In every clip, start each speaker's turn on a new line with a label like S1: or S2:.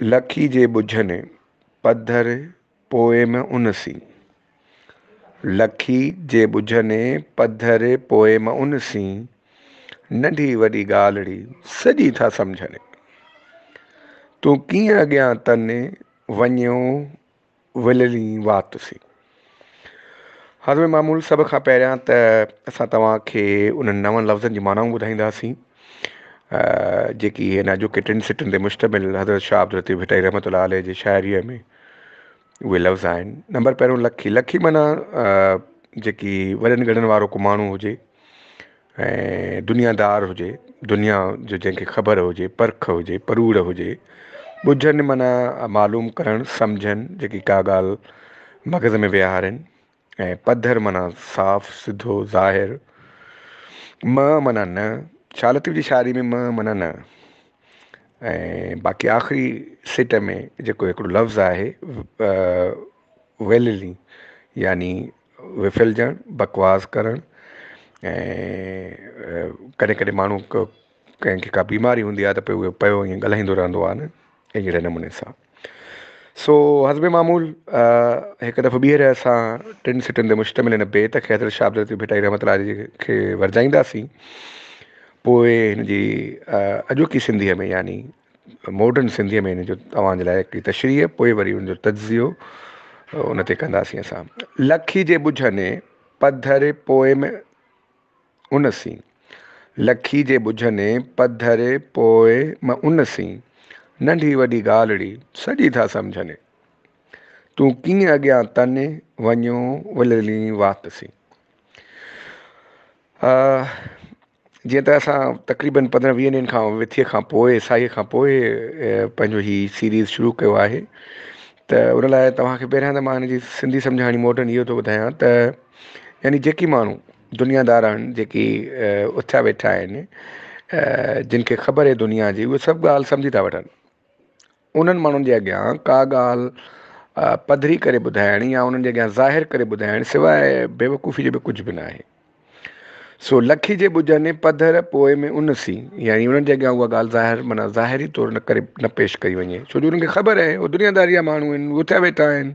S1: लखी जे ॿुझनि पधर पोइ में उनसी। लखी जे ॿुझनि पधर पोइ में उनसी। नंढी वॾी ॻाल्हिड़ी सॼी था सम्झनि। तूं कीअं अॻियां तने वञो विलली वातसी। हज़रत मामूल सभ खां पहिरियां त असां तव्हांखे उन्हनि नवनि लफ़्ज़नि जी मानाऊं ॿुधाईंदासीं जेकी हिन अॼोके टिनि सिटनि ते मुश्तमिल हज़रत शाह अब्दुल लतीफ़ भट्टाई रहमतुल्लाह अलैह जी शाइरीअ में उहे लफ़्ज़ आहिनि। नंबर पहिरियों लखी। लखी माना जेकी वॾनि घड़नि वारो को माण्हू हुजे ऐं दुनियादार हुजे, दुनिया जो जंहिंखे ख़बर हुजे, परख हुजे, परूड़ हुजे। ॿुझनि माना मालूम करणु, सम्झनि, जेकी का ॻाल्हि मग़ज़ में विहारनि। ऐं पधर माना साफ़ सिधो ज़ाहिर। म माना न। शाह लतीफ़ जी शाइरी में म माना न। ऐं बाक़ी आख़िरी सिट में जेको हिकिड़ो लफ़्ज़ आहे वेलली, यानी विफिलजणु, बकवास करणु। ऐं कॾहिं कॾहिं माण्हू कंहिंखे का बीमारी हूंदी आहे त पोइ उहो पियो ईअं ॻाल्हाईंदो रहंदो आहे न, अहिड़े नमूने सां। सो हज़ब मामूल हिकु दफ़ो ॿीहर असां टिनि सिटनि ते मुश्तमिल हिन बेत खे हज़रत शाह अब्दुल लतीफ़ भट्टाई रहमतुल्लाह अलैह खे वरजाईंदासीं। पोइ हिन जी अॼोकी सिंधीअ में यानी मॉडर्न सिंधीअ में हिन जो तव्हांजे लाइ हिकिड़ी तशरीह, पोइ वरी हुनजो तज्ज़ियो उन ते कंदासीं असां। लखी जे ॿुझनि पधर पोइ में उनसी। लखी जे ॿुझनि पधर पोइ मां उनसी। नंढी वॾी ॻाल्हिड़ी सॼी था सम्झनि। तूं कीअं अॻियां तने वञो विलली वातसी। जीअं त असां तक़रीबन 15-20 ॾींहंनि खां विथीअ खां पोइ साईअ खां पोइ पंहिंजो हीउ सीरीज़ शुरू कयो आहे। त उन लाइ तव्हांखे पहिरियां त मां हिन जी सिंधी सम्झाणी मॉडर्न इहो थो ॿुधायां त यानी जेकी माण्हू दुनियादार आहिनि, जेकी उथिया वेठा आहिनि, जिन खे ख़बर आहे दुनिया जी, उहे सभु ॻाल्हि सम्झी था वठनि। उन्हनि माण्हुनि जे अॻियां का ॻाल्हि पधरी करे ॿुधाइण या उन्हनि जे अॻियां ज़ाहिर करे ॿुधाइण सवाइ बेवकूफ़ी जो ॿियो कुझु बि न आहे। सो लखी जे ॿुझनि पधर पोइ में उनसी, यानी उन्हनि जे अॻियां उहा ॻाल्हि ज़ाहिर माना ज़ाहिरी तौरु न पेश कई वञे, छो जो उन्हनि खे ख़बर आहे उहे दुनियादारी जा माण्हू आहिनि, उथिया वेठा आहिनि।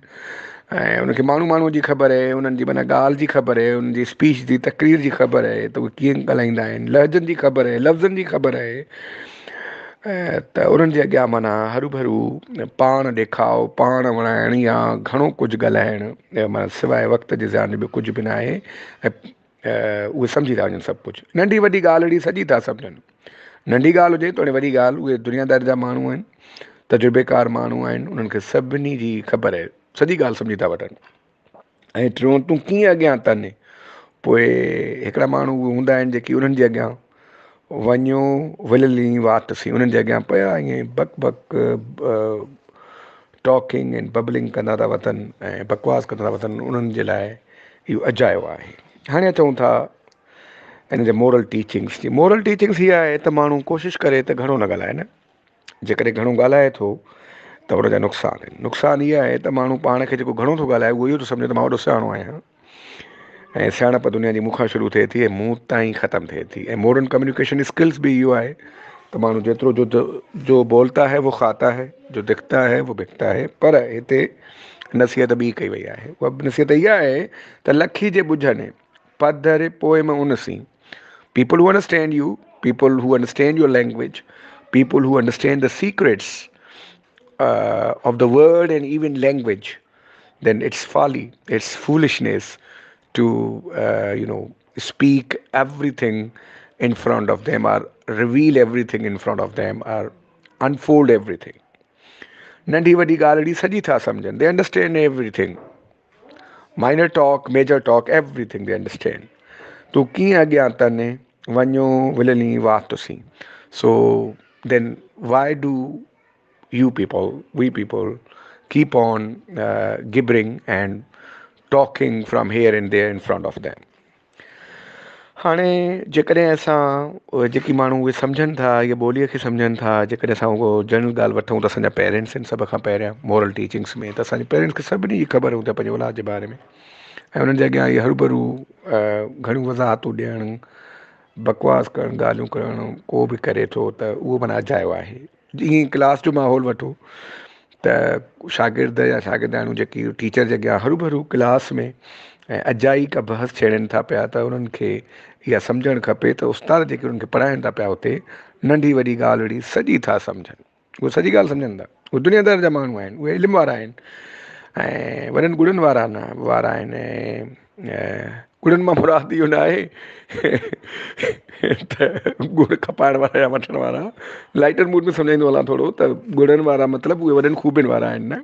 S1: ऐं उनखे माण्हू जी ख़बर आहे, उन्हनि जी माना ॻाल्हि जी ख़बर आहे, उन्हनि जी स्पीच जी तक़रीर जी ख़बर आहे त उहे कीअं ॻाल्हाईंदा आहिनि, लहजनि जी ख़बर आहे, लफ़्ज़नि जी ख़बर आहे। त उन्हनि जे अॻियां माना हरू भरू पाण ॾेखाओ, पाण वणाइण या घणो कुझु ॻाल्हाइण माना सवाइ वक़्त जे ज़ान ॿियो कुझु बि न आहे। ऐं उहे सम्झी था वञनि सभु कुझु। नंढी वॾी ॻाल्हिड़ी सॼी था सम्झनि। नंढी ॻाल्हि हुजे तोड़े वॾी ॻाल्हि, उहे दुनियादारी जा माण्हू आहिनि, तजुर्बेकार माण्हू आहिनि, उन्हनि खे सभिनी जी ख़बर आहे, सॼी ॻाल्हि सम्झी था वठनि। ऐं टियों, तूं कीअं अॻियां तने। पोइ हिकिड़ा माण्हू उहे हूंदा आहिनि जेकी उन्हनि जे अॻियां वञो विलली वातसी, उन्हनि जे अॻियां पिया ईअं बक बक टॉकिंग ऐं बबलिंग कंदा था वञनि ऐं बकवास कंदा था वञनि। उन्हनि जे लाइ इहो अजायो आहे। हाणे चऊं था हिन जे मोरल टीचिंग्स जी। मोरल टीचिंग्स इहा आहे त माण्हू कोशिशि करे त घणो न ॻाल्हाए न। जेकॾहिं घणो ॻाल्हाए थो त उनजा नुक़सान आहिनि। नुक़सानु इहा आहे त माण्हू पाण खे जेको घणो थो ॻाल्हाए उहो इहो थो सम्झे त मां वॾो सियाणो आहियां ऐं सियाणप दुनिया जी मूंखां शुरू थिए थी ऐं मूं ताईं ख़तमु थिए थी। ऐं मॉडर्न कम्युनिकेशन स्किल्स बि इहो आहे त माण्हू जेतिरो जो बोलता है वो खाता है, जो दिखता है वो बिकता है। पर हिते नसीहत ॿी कई वई आहे। उहा नसीहत इहा आहे त लखी जे ॿुझनि पधर पोइ में उनसी। People who understand you, people who understand your language, people who understand the secrets of the word and even language, then it's folly, it's foolishness to speak everything in front of them or reveal everything in front of them or unfold everything. नंढी वॾी ॻाल्हिड़ी सॼी था सम्झनि। They understand everything. Minor talk, major talk, everything they understand. तूं कीअं अॻियां तने वञो विलली वातसी। So then why do you people, we people, keep on gibbering and talking from here and there in front of them? हाणे जेकॾहिं असां जेकी माण्हू उहे सम्झनि था, इहा ॿोलीअ खे सम्झनि था, जेकॾहिं असां उहो जनरल ॻाल्हि वठूं त असांजा पेरेंट्स आहिनि सभ खां पहिरियां मॉरल टीचिंग्स में, त असांजे पेरेंट्स खे सभिनी जी ख़बर हूंदी आहे पंहिंजे औलाद जे बारे में। ऐं उन्हनि जे अॻियां इहे हरूभरू घणियूं वज़ाहतूं ॾियणु, बकवास करणु, ॻाल्हियूं करणु को बि करे थो त उहो माना अजायो आहे। जीअं ई क्लास जो माहौल वठो त शागिर्द या शागिर्दाणियूं जेकी टीचर जे अॻियां हरू भरू क्लास में ऐं अजाई का बहस छेड़नि था पिया त उन्हनि खे इहा सम्झणु खपे त उस्ताद जेके उन्हनि खे पढ़ाइनि था पिया हुते नंढी वॾी ॻाल्हि अहिड़ी सॼी था सम्झनि। उहे सॼी ॻाल्हि सम्झनि था, उहे दुनियादार जा माण्हू आहिनि, उहे इल्मु वारा आहिनि ऐं वॾनि गुणनि वारा न वारा आहिनि। ऐं गुणनि मां मुराद इहो न आहे त गुड़ खपाइण वारा या वठण वारा, लाइटर मूड में सम्झाईंदो हलां थोरो त गुड़नि वारा मतिलबु उहे वॾनि खूबियुनि वारा आहिनि न।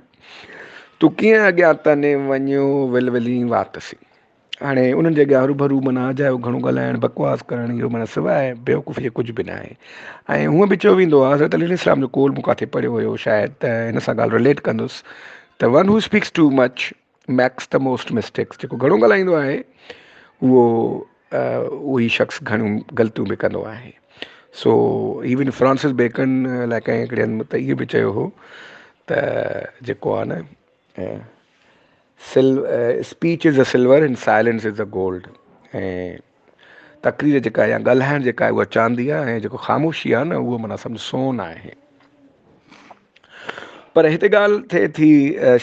S1: तूं कीअं अॻियां तने वञो विल विली वातसी। हाणे उन्हनि जे अॻियां हरू भरू माना अजायो घणो ॻाल्हाइणु बकवास करणु इहो माना सवाइ बेवकूफ़ी कुझु बि न आहे। ऐं हूअं बि चयो वेंदो आहे, हज़रत अली इस्लाम जो कोल मूं काथे पढ़ियो हुयो शायदि, त हिन सां ॻाल्हि रिलेट कंदुसि त one who speaks too much max the most mistakes. जेको घणो ॻाल्हाईंदो आहे उहो उहो ई शख़्स घणियूं ग़लतियूं बि कंदो आहे। सो इवन फ्रांसिस बेकन लाइ कंहिं हिकिड़े हंधि त इहो बि चयो हो त जेको आहे न speech is a silver and silence is a gold. ऐं तक़रीर जेका या ॻाल्हाइणु जेका आहे उहा चांदी आहे ऐं जेको ख़ामोशी आहे न उहो माना सम्झ सोन आहे। पर हिते ॻाल्हि थिए थी,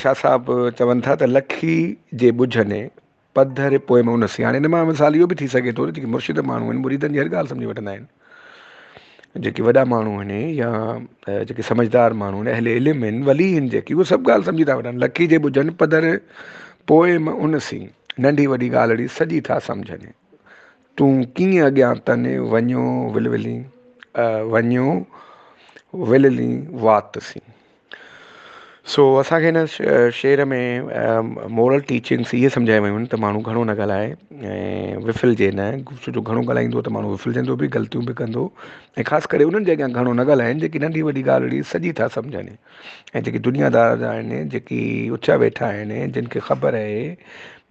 S1: शाह साहिबु चवनि था त लखी जे ॿुझनि पधर पोइ में उनसी। हाणे हिन मां मिसाल इहो बि थी सघे थो जेके मुर्शिद माण्हू आहिनि मुरीदनि जी हर ॻाल्हि सम्झी वठंदा आहिनि, जेके वॾा माण्हू आहिनि या जेके समझदार माण्हू आहिनि अहले इल्मु आहिनि वली आहिनि जेकी, उहे सभु ॻाल्हि सम्झी था वठनि। लखी जे ॿुझनि पधर पोइ में उनसी, नंढी वॾी ॻाल्हि अहिड़ी सॼी था सम्झनि। तूं कीअं अॻियां तने वञो विल विली वञो विलली वातसी। सो असांखे हिन शेर में मोरल टीचिंग्स इहे सम्झाए वियूं आहिनि त माण्हू घणो न ॻाल्हाए ऐं विफिलजे न। छो घणो ॻाल्हाईंदो त माण्हू विफिलजंदो बि, ग़लतियूं बि कंदो ऐं ख़ासि करे उन्हनि जे अॻियां घणो न ॻाल्हाइनि जेकी नंढी वॾी ॻाल्हि अहिड़ी सॼी था सम्झनि। ऐं जेकी दुनियादार आहिनि, जेकी उचा वेठा आहिनि, जिन खे ख़बर आहे,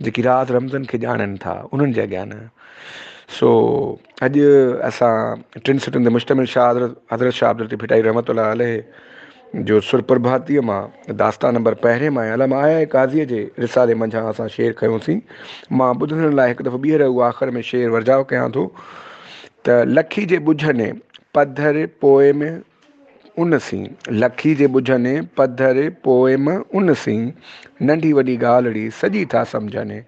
S1: जेकी राज़ रमज़नि खे ॼाणनि था, उन्हनि जे अॻियां न। सो अॼु असां टिनि सिटुनि ते मुश्तमिल शाह हज़रत शाह अब्दुल लतीफ़ भिटाई रहमतुल्लाह अलैह जो सुर प्रभातीअ मां दास्तान नंबर 1 मां अलामा आया काज़ीअ जे रिसाले मंझां असां शेर खयोंसीं। मां ॿुधण लाइ हिकु दफ़ो ॿीहर उहो आख़िर में शेर वर्जाव कयां थो त लखी जे ॿुझनि पधर पोइ में उनसी, लखी जे ॿुझनि पधर पोइ में उनसी, नंढी वॾी ॻाल्हि अहिड़ी सॼी था सम्झनि।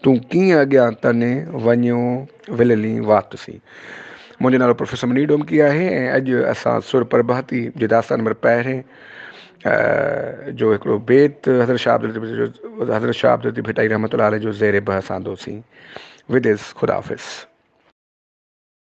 S1: तूं कीअं अॻियां तने वञो विलली वातसी। मुंहिंजो नालो प्रोफेसर मनीर डोमकी आहे ऐं अॼु असां सुर प्रभाती जे दास्तान नंबर 1 जो हिकिड़ो बेत हज़रत शाह अब्दुल लतीफ़ भिटाई रहमतुल्लाह अलैह जो ज़ेर बहस आंदोसीं। विदिस ख़ुदा हाफ़िज़।